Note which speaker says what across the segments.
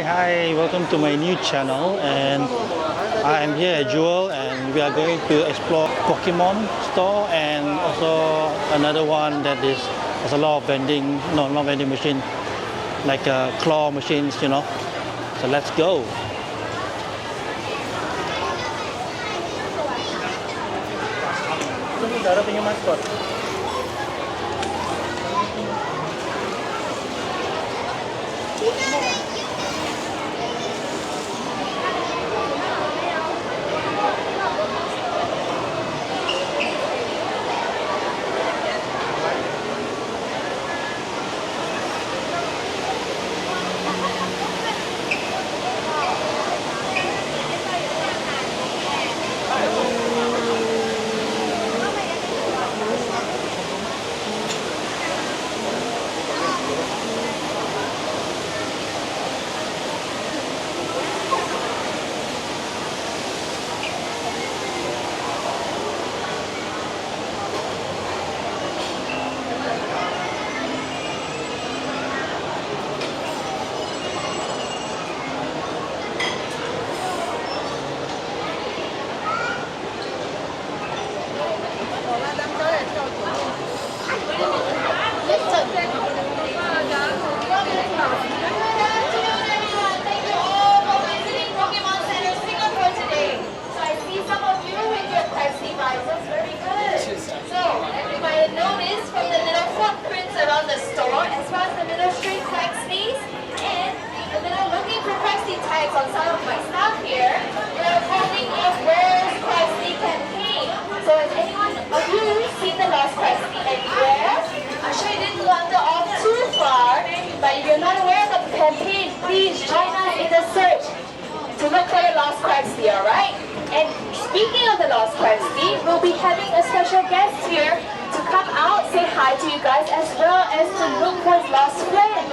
Speaker 1: Hi, welcome to my new channel, and I am here at Jewel, and we are going to explore Pokemon store and also another one that has a lot of vending, no, not vending machine, like claw machines, you know. So let's go.
Speaker 2: On some of my staff here, we're holding a Where's Christy campaign. So has anyone of you seen the Lost Christy anywhere? I'm sure you didn't wander off too far, but if you're not aware of the campaign, please join us in the search to look for the Lost Christy, alright? And speaking of the Lost Christy, we'll be having a special guest here to come out, say hi to you guys, as well as to look for his lost friend.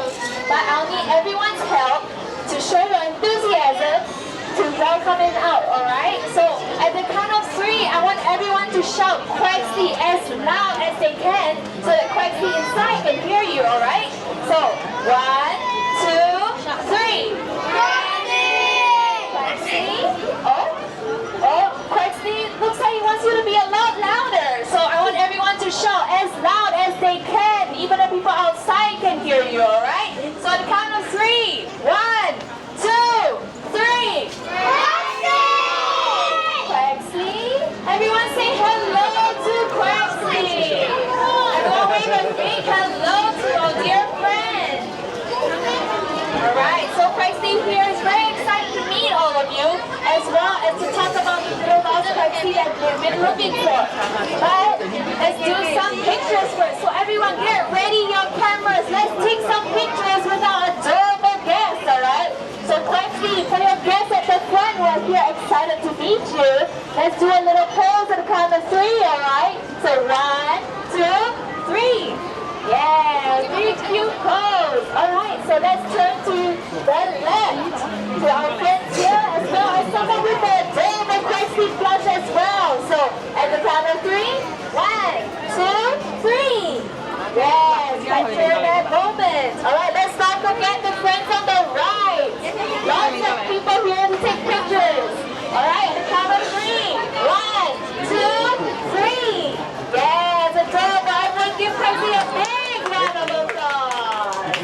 Speaker 2: But I'll need everyone's help to show your enthusiasm to welcome him out, alright? So at the count of 3, I want everyone to shout Quaxley as loud as they can so that Quaxley inside can hear you, alright? So 1, 2, 3. Quaxley! Oh, Quaxley looks like he wants you to be a lot louder. So I want everyone to shout as loud as they can. Even the people outside can hear you, alright? So at the count of 3. 1, 2, 3. Quaxley! Everyone say hello to Quaxley! Everyone wave a big hello to our dear friend! Alright, so Quaxley here is very excited to meet all of you, as well as to talk about the little lost Quaxley that we've been looking for. But let's do some pictures first. So everyone get ready your cameras. Let's take some pictures with our adorable guest, alright? So Quaxley, for your guests at the front who are here excited to meet you, let's do a little pose at the count of 3, alright? So 1, 2, 3. Yeah, very cute pose. Alright, so let's turn to the left, to our friends here, as well as someone with the adorable Quaxley blush as well. So at the count of 3, 1, 2, 3. Yes, let's share that moment. Alright, let's not forget the friends on the right. Lots of people here to take pictures. Alright, at the count of 3. 1, 2, 3. Yes, adorable. Everyone give Quaxley a big round of applause.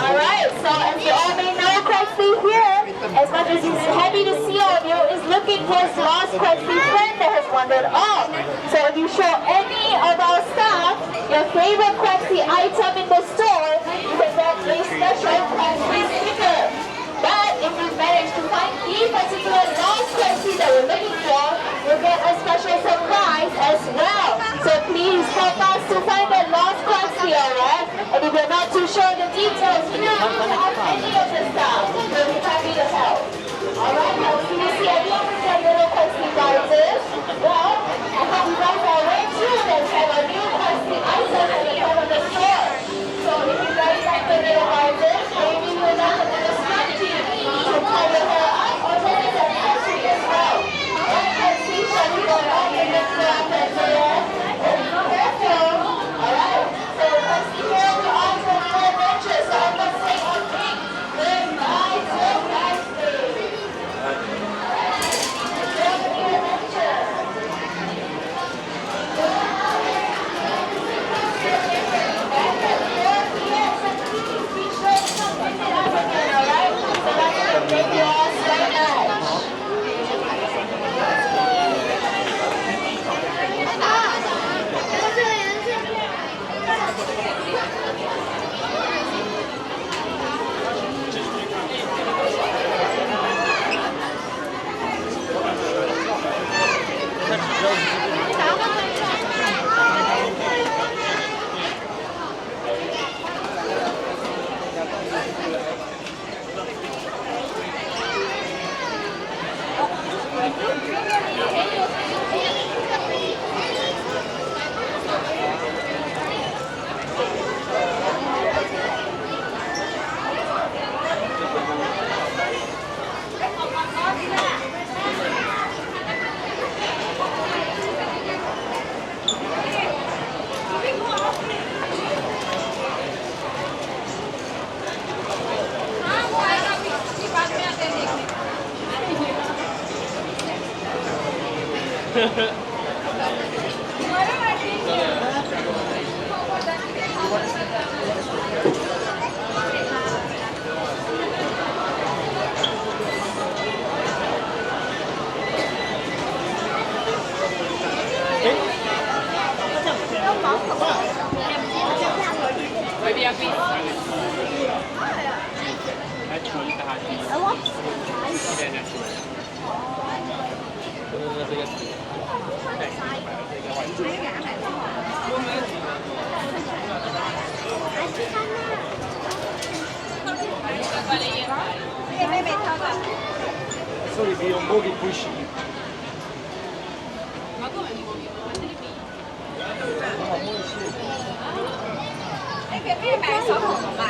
Speaker 2: Alright, so as you all may know, Quaxley here, as much as he's happy to see all of you, is looking for his lost Quaxley friend that has wandered off. So if you show any of our staff your favorite Quaxley item in the store, you can get a special Quaxley sticker. But if you manage to find the particular lost Quaxley that we're looking for, you'll get a special surprise as well. So please help us to find that lost Quaxley, alright? And if you're not too sure of the details, you don't have to ask any of the staff. We'll be happy to help. Alright, now you see everyone with their little Quaxley prizes. Well, I hope you guys are aware too that we have a new Quaxley item at the front of the store. So if you guys like the little prizes, maybe we'll have a little strategy to tie your hair up or take it as an accessory as well. Alright, let's see, shall we go on and look for our friends here? Careful. Alright, so Quaxley here, we all go on adventures. So I'm going to say on 3.
Speaker 3: 手里边用玻璃杯洗。
Speaker 4: 哎，可以买个小恐龙吧？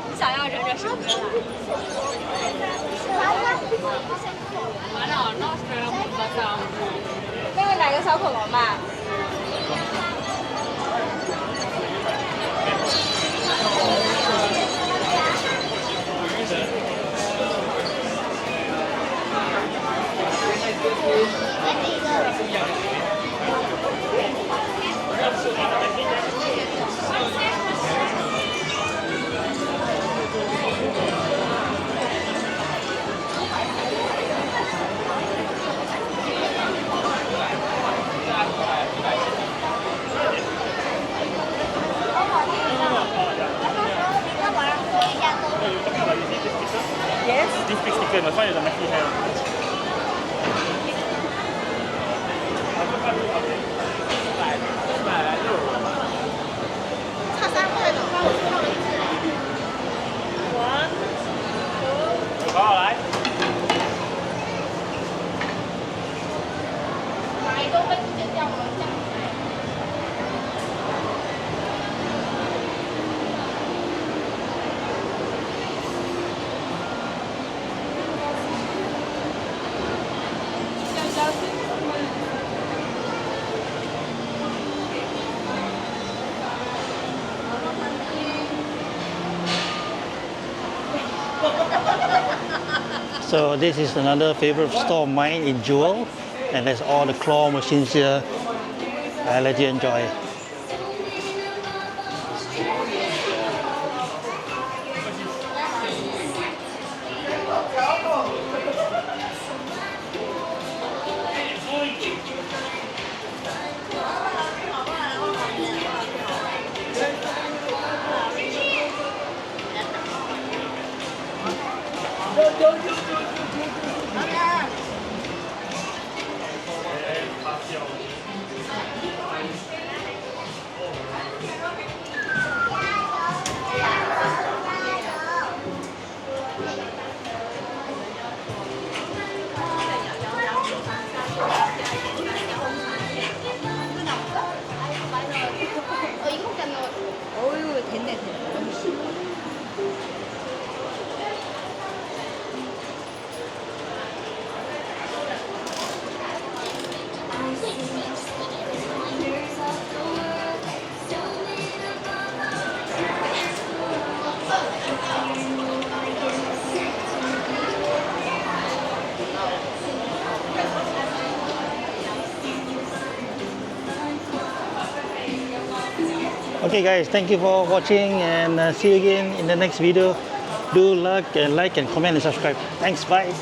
Speaker 4: 你想要忍者神龟吗？妹妹买个小恐龙吧。Yes.
Speaker 3: This big sticker must find the Nike hair. Có lại.
Speaker 1: So this is another favorite store of mine in Jewel, and there's all the claw machines here. I'll let you enjoy.
Speaker 4: 어유 됐네 됐네.
Speaker 1: Okay guys, thank you for watching, and see you again in the next video. Do like and comment and subscribe. Thanks, bye.